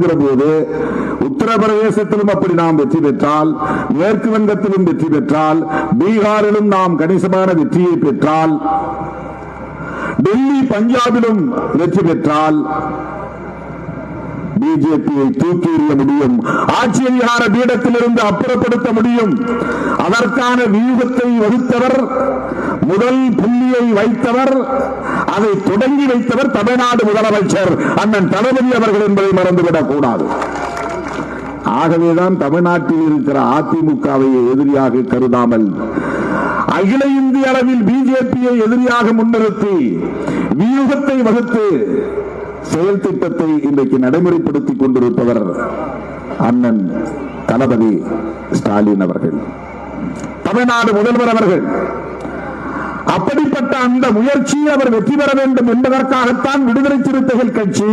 போது உத்தரப்பிரதேசத்திலும் அப்படி நாம் வெற்றி பெற்றால், மேற்கு வங்கத்திலும் வெற்றி பெற்றால், பீகாரிலும் நாம் கணிசமான வெற்றியை பெற்றால், டெல்லி பஞ்சாபிலும் வெற்றி பெற்றால் பிஜேபியை தூக்கி எறிய முடியும், ஆட்சி அதிகார பீடத்திலிருந்து அப்புறப்படுத்த முடியும். அதற்கான வியூகத்தை வகுத்தவர், முதல் புள்ளியை வைத்தவர், அதை தொடங்கி வைத்தவர் தமிழ்நாடு முதலமைச்சர் அண்ணன் தளபதி அவர்கள் என்பதை மறந்துவிடக் கூடாது. ஆகவேதான் தமிழ்நாட்டில் இருக்கிற அதிமுகவை எதிரியாக கருதாமல் அகில இந்திய அளவில் பிஜேபியை எதிரியாக முன்னிறுத்தி வியூகத்தை வகுத்து செயல் திட்டத்தை இன்றைக்கு நடைமுறைப்படுத்திக் கொண்டிருப்பவர் அண்ணன் தளபதி ஸ்டாலின் அவர்கள், தமிழ்நாடு முதல்வர் அவர்கள். அப்படிப்பட்ட அந்த முயற்சியை அவர் வெற்றி பெற வேண்டும் என்பதற்காகத்தான் விடுதலை சிறுத்தைகள் கட்சி